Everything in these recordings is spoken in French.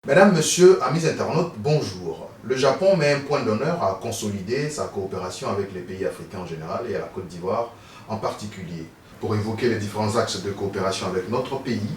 Mesdames, Messieurs, amis internautes, bonjour. Le Japon met un point d'honneur à consolider sa coopération avec les pays africains en général et à la Côte d'Ivoire en particulier. Pour évoquer les différents axes de coopération avec notre pays,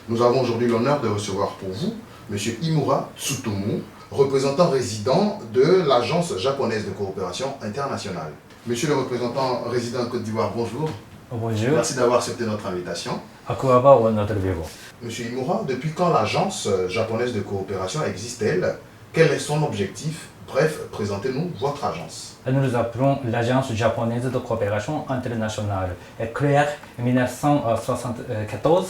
nous avons aujourd'hui l'honneur de recevoir pour vous M. Imura Tsutomu, représentant résident de l'Agence japonaise de coopération internationale. Monsieur le représentant résident en Côte d'Ivoire, bonjour. Bonjour. Merci d'avoir accepté notre invitation. Akuaba ou notre bureau. Monsieur Imura, depuis quand l'Agence japonaise de coopération existe-t-elle? Quel est son objectif? Bref, présentez-nous votre agence. Nous nous appelons l'Agence japonaise de coopération internationale, créée en 1974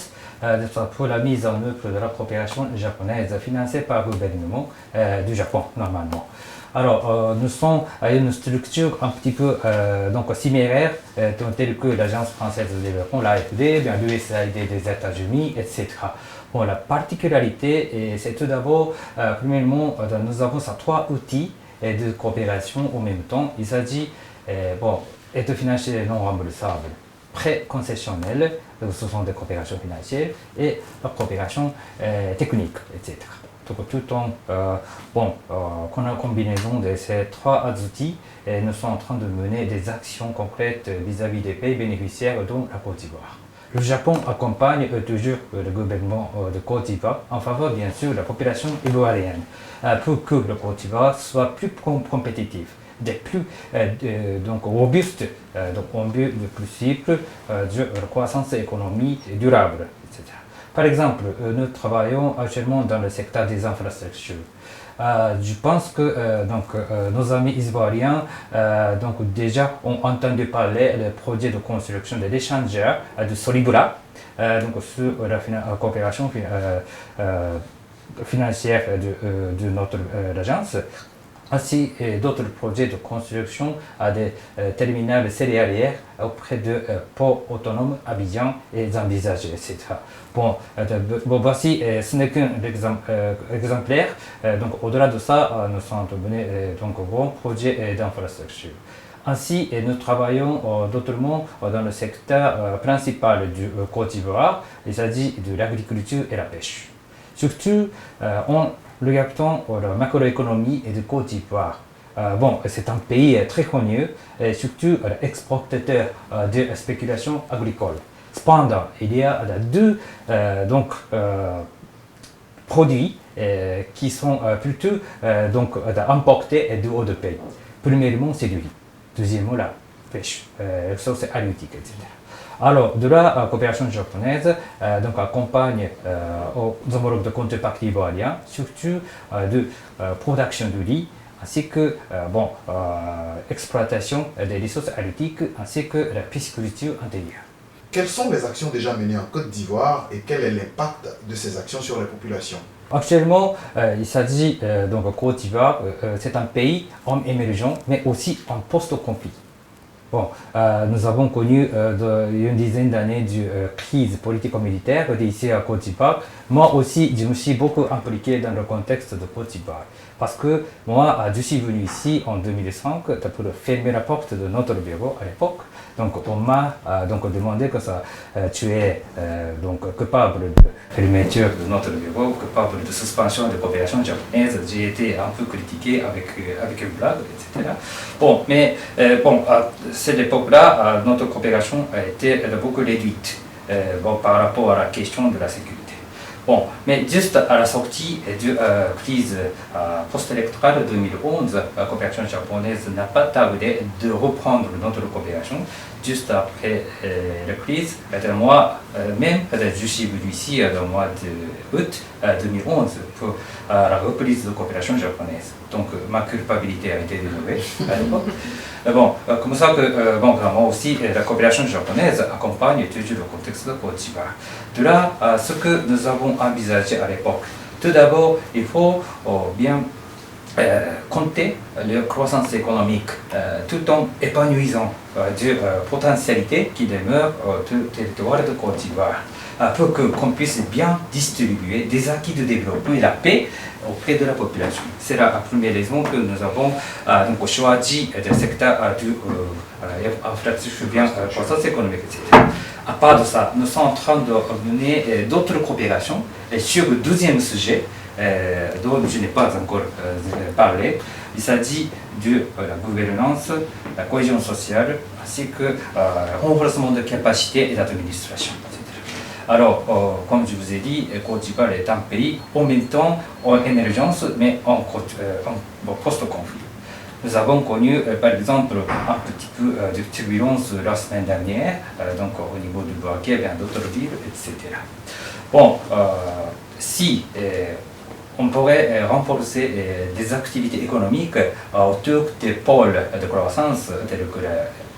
pour la mise en œuvre de la coopération japonaise financée par le gouvernement du Japon, normalement. Alors, nous sommes une structure un petit peu similaire, telle que l'Agence française de développement, l'AFD, l'USAID des États-Unis, etc. Bon, la particularité, c'est tout d'abord, premièrement, nous avons trois outils de coopération en même temps. Il s'agit d'aide financière non remboursable, prêts concessionnels, ce sont des coopérations financières, et la coopération technique, etc. Donc, tout en combinaison de ces trois outils, nous sommes en train de mener des actions concrètes vis-à-vis des pays bénéficiaires dont la Côte d'Ivoire. Le Japon accompagne toujours le gouvernement de Côte d'Ivoire en faveur, bien sûr, de la population ivoirienne pour que la Côte d'Ivoire soit plus compétitive, plus robuste, en but le plus cible de la croissance économique durable, etc. Par exemple, nous travaillons actuellement dans le secteur des infrastructures. Je pense que nos amis ivoiriens déjà ont entendu parler du projet de construction de l'échangeur de Solibra, sur la coopération financière de notre agence, ainsi d'autres projets de construction des terminaux céréalières auprès de ports autonomes Abidjan et Zambézage, etc. Voici, ce n'est qu'un exemplaire. Au-delà de ça, nous sommes menés un grand projet d'infrastructure. Ainsi, nous travaillons d'autrement dans le secteur principal du Côte d'Ivoire. Il s'agit de l'agriculture et la pêche. Surtout, on regardant la macroéconomie de Côte d'Ivoire. C'est un pays très connu, et surtout exportateur de spéculation agricole. Cependant, il y a deux produits qui sont plutôt importés et de haut de pays. Premièrement, c'est du riz. Deuxièmement, la pêche, ressources halieutiques, etc. Alors, de la coopération japonaise accompagne aux homologues de contrepartie ivoiriens, surtout de production de riz, ainsi que exploitation des ressources halieutiques, ainsi que la pisciculture intérieure. Quelles sont les actions déjà menées en Côte d'Ivoire et quel est l'impact de ces actions sur les populations? Actuellement, il s'agit Côte d'Ivoire, c'est un pays en émergent, mais aussi en post-conflit. Nous avons connu une dizaine d'années de crise politico-militaire ici à Côte d'Ivoire. Moi aussi, je me suis beaucoup impliqué dans le contexte de Côte d'Ivoire. Parce que moi, je suis venu ici en 2005 pour fermer la porte de notre bureau à l'époque. Donc, on m'a demandé que tu es capable de fermeture de notre bureau, capable de suspension de coopération japonaise. J'ai été un peu critiqué avec une blague, etc. À cette époque-là, notre coopération a été beaucoup réduite par rapport à la question de la sécurité. Mais juste à la sortie de la crise post-électorale de 2011, la coopération japonaise n'a pas tardé de reprendre notre coopération. Juste après la crise, moi-même, je suis venu ici au mois d'août 2011 pour la reprise de coopération japonaise. Donc ma culpabilité a été dénommée à l'époque. Comme ça que moi aussi, la coopération japonaise accompagne toujours le contexte de Côte d'Ivoire. De là, ce que nous avons envisagé à l'époque, tout d'abord, il faut bien compter la croissance économique tout en épanouissant des potentialités qui demeurent au territoire de Côte d'Ivoire pour qu'on puisse bien distribuer des acquis de développement et la paix auprès de la population. C'est la première raison que nous avons choisi le secteur de l'infrastructure bien croissance économique, etc. À part de ça, nous sommes en train de mener d'autres coopérations. Et sur le deuxième sujet, dont je n'ai pas encore parlé. Il s'agit de la gouvernance, la cohésion sociale, ainsi que le renforcement de capacité et d'administration. Alors, comme je vous ai dit, Côte d'Ivoire est un pays en même temps en émergence, mais en post-conflit. Nous avons connu, par exemple, un petit peu de turbulence la semaine dernière, donc au niveau du Bouaké et d'autres villes, etc. Bon, si on pourrait renforcer des activités économiques autour des pôles de croissance tels que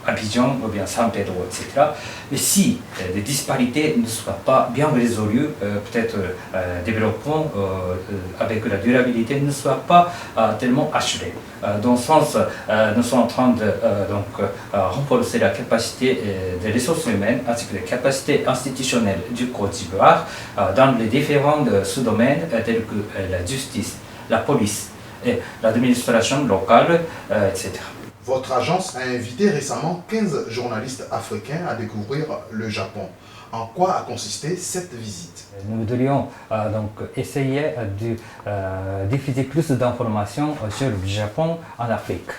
Abidjan ou bien San Pedro, etc. Mais si les disparités ne soient pas bien résolues, peut-être développement avec la durabilité ne soit pas tellement achevé. Dans ce sens, nous sommes en train de renforcer la capacité des ressources humaines ainsi que les capacités institutionnelles du Côte d'Ivoire dans les différents sous-domaines tels que la justice, la police et l'administration locale, etc. Votre agence a invité récemment 15 journalistes africains à découvrir le Japon. En quoi a consisté cette visite? Nous voudrions donc essayer de diffuser plus d'informations sur le Japon en Afrique.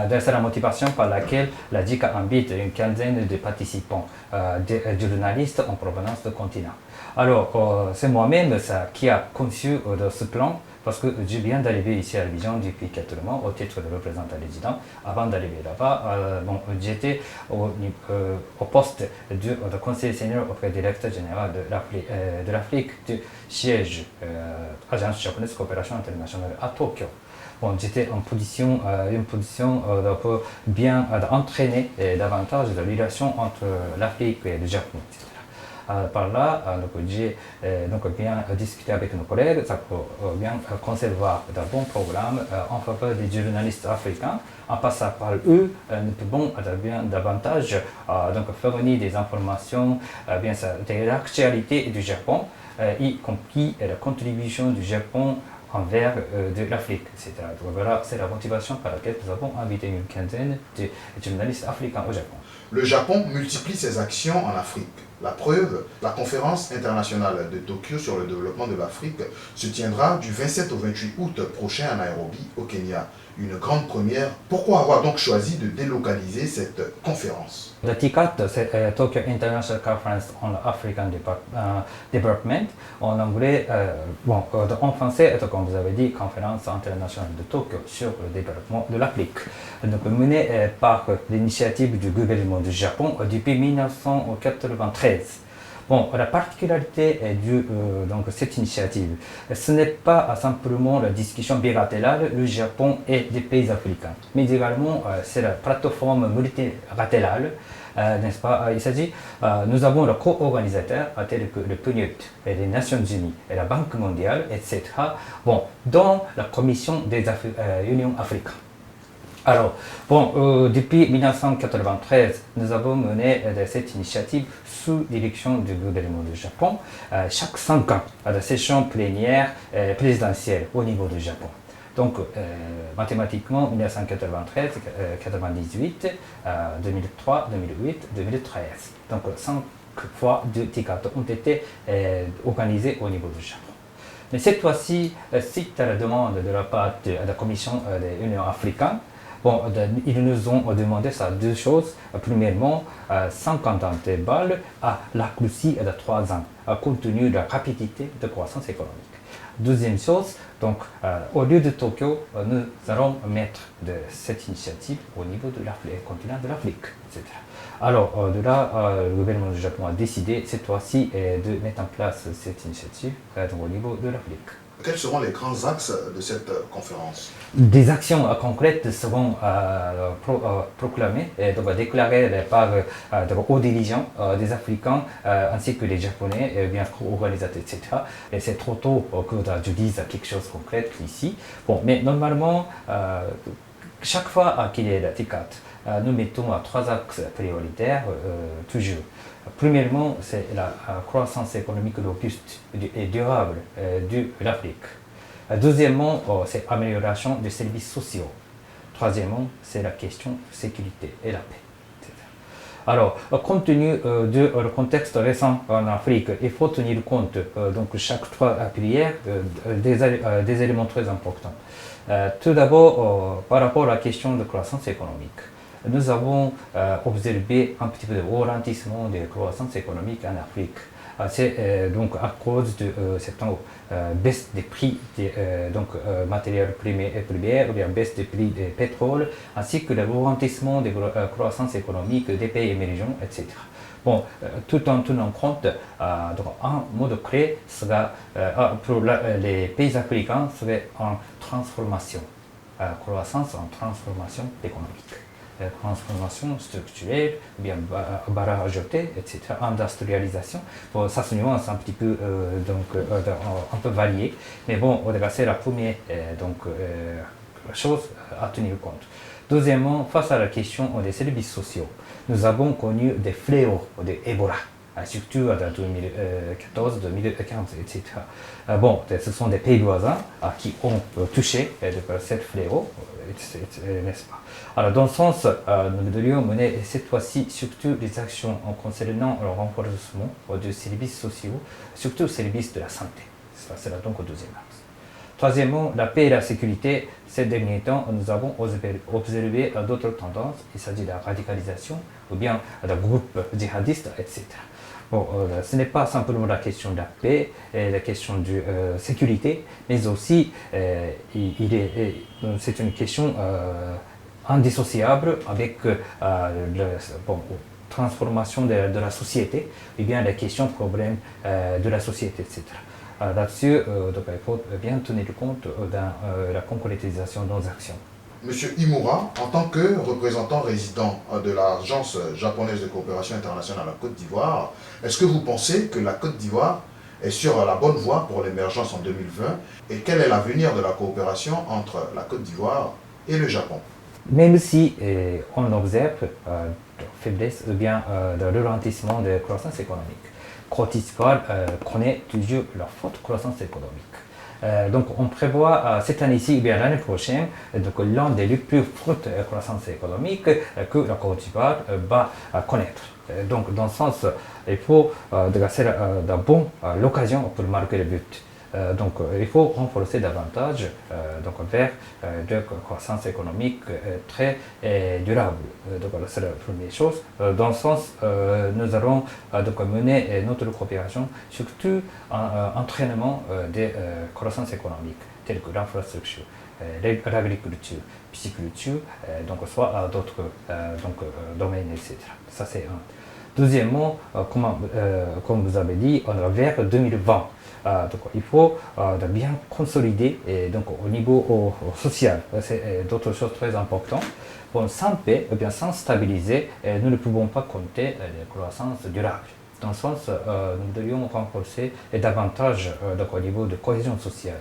C'est la motivation par laquelle la JICA invite une quinzaine de participants, de journalistes en provenance du continent. Alors, c'est moi-même qui a conçu ce plan, parce que je viens d'arriver ici à Abidjan depuis 4 mois au titre de représentant résident. Avant d'arriver là-bas, j'étais au poste de conseiller senior auprès du directeur général de l'Afrique du siège Agence japonaise de coopération internationale à Tokyo. Bon, j'étais en position, pour bien entraîner davantage la relation entre l'Afrique et le Japon, etc. Par là, j'ai bien discuté avec nos collègues pour bien concevoir de bons programmes en faveur des journalistes africains. En passant par eux, nous pouvons bien davantage fournir des informations de l'actualité du Japon, y compris la contribution du Japon envers de l'Afrique, etc. Donc voilà, c'est la motivation par laquelle nous avons invité une quinzaine de journalistes africains au Japon. Le Japon multiplie ses actions en Afrique. La preuve, la conférence internationale de Tokyo sur le développement de l'Afrique se tiendra du 27 au 28 août prochain à Nairobi, au Kenya. Une grande première. Pourquoi avoir donc choisi de délocaliser cette conférence? Le TICAT, c'est Tokyo International Conference on African Development. En anglais, en français, comme vous avez dit, Conférence internationale de Tokyo sur le développement de l'Afrique. Donc menée par l'initiative du gouvernement du Japon depuis 1993. Bon, la particularité de cette initiative, ce n'est pas simplement la discussion bilatérale du Japon et des pays africains, mais également c'est la plateforme multilatérale, n'est-ce pas? Il s'agit, nous avons le co-organisateur tels que le PNUD, et les Nations Unies, et la Banque mondiale, etc. Bon, dans la Commission des Unions africaines. Alors, depuis 1993, nous avons mené cette initiative sous direction du gouvernement du Japon, chaque 5 ans, à la session plénière présidentielle au niveau du Japon. Donc, mathématiquement, 1993, 98, 2003, 2008, 2013. Donc, 5 fois de TICAT ont été organisés au niveau du Japon. Mais cette fois-ci, suite à la demande de la part de la Commission de l'Union africaine, ils nous ont demandé deux choses. Premièrement, 50 balles à l'accroissement de 3 ans, compte tenu de la rapidité de croissance économique. Deuxième chose, donc, au lieu de Tokyo, nous allons mettre cette initiative au niveau du continent de l'Afrique, etc. Alors, de là, le gouvernement du Japon a décidé cette fois-ci de mettre en place cette initiative au niveau de l'Afrique. Quels seront les grands axes de cette conférence? Des actions concrètes seront proclamées, déclarées par de hauts dirigeants des Africains ainsi que les Japonais, bien organisateurs, etc. Et c'est trop tôt que je dise quelque chose de concret ici. Bon, mais normalement, chaque fois qu'il y a la TICAT, nous mettons 3 axes prioritaires toujours. Premièrement, c'est la croissance économique robuste et durable de l'Afrique. Deuxièmement, c'est l'amélioration des services sociaux. Troisièmement, c'est la question de sécurité et la paix, etc. Alors, compte tenu du contexte récent en Afrique, il faut tenir compte donc chaque trois piliers des éléments très importants. Tout d'abord, par rapport à la question de croissance économique, nous avons observé un petit peu de ralentissement de croissance économique en Afrique. C'est donc à cause de cette baisse des prix des matériels premiers ou bien baisse des prix du pétrole, ainsi que le ralentissement de croissance économique des pays émergents, etc. Bon, tout en tenant compte, donc un mode clé sera pour les pays africains serait en transformation, croissance en transformation économique. Transformation structurelle, bien valeur ajoutée, etc., industrialisation. Bon, ça se nuance un petit peu, un peu varié, mais bon, c'est la première chose à tenir compte. Deuxièmement, face à la question des services sociaux, nous avons connu des fléaux de Ebola, surtout en 2014, 2015, etc. Bon, ce sont des pays voisins qui ont touché cette fléau, n'est-ce pas? Alors, dans ce sens, nous devrions mener cette fois-ci surtout des actions concernant le renforcement des services sociaux, surtout les services de la santé. Ça sera donc au deuxième axe. Troisièmement, la paix et la sécurité. Ces derniers temps, nous avons observé d'autres tendances. Il s'agit de la radicalisation ou bien de groupes djihadistes, etc. Bon, ce n'est pas simplement la question de la paix et la question de sécurité, mais aussi c'est une question indissociable avec la transformation de la société, et bien les questions, problèmes de la société, etc. Là-dessus, il faut bien tenir compte de la concrétisation de nos actions. Monsieur Imura, en tant que représentant résident de l'Agence japonaise de coopération internationale à la Côte d'Ivoire, est-ce que vous pensez que la Côte d'Ivoire est sur la bonne voie pour l'émergence en 2020 et quel est l'avenir de la coopération entre la Côte d'Ivoire et le Japon? Même si on observe de faiblesse ou bien de ralentissement de la croissance économique, Côte d'Ivoire connaît toujours la forte croissance économique. Donc on prévoit cette année-ci, bien l'année prochaine, l'un des plus fortes croissances économiques que la Côte d'Ivoire va connaître. Donc dans ce sens, il faut l'occasion pour marquer le but. Donc il faut renforcer davantage vers de croissance économique très durable. Donc c'est la première chose. Dans ce sens, nous allons mener notre coopération surtout en entraînement des croissances économiques telles que l'infrastructure, l'agriculture, pisciculture, soit d'autres domaines, etc. Ça c'est un. Deuxièmement, comme vous avez dit, on va vers 2020. Donc, il faut bien consolider au niveau social. C'est d'autres choses très importantes. Bon, sans paix, sans stabiliser, nous ne pouvons pas compter la croissance durable. Dans ce sens, nous devrions renforcer davantage au niveau de cohésion sociale.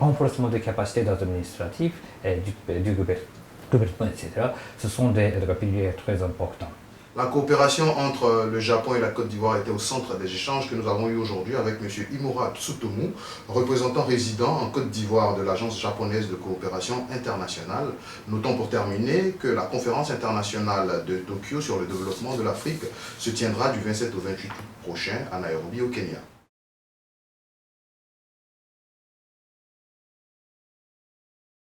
Renforcement des capacités administratives du gouvernement, etc. Ce sont des piliers très importants. La coopération entre le Japon et la Côte d'Ivoire était au centre des échanges que nous avons eus aujourd'hui avec M. Imura Tsutomu, représentant résident en Côte d'Ivoire de l'Agence japonaise de coopération internationale. Notons pour terminer que la conférence internationale de Tokyo sur le développement de l'Afrique se tiendra du 27 au 28 août prochain à Nairobi au Kenya.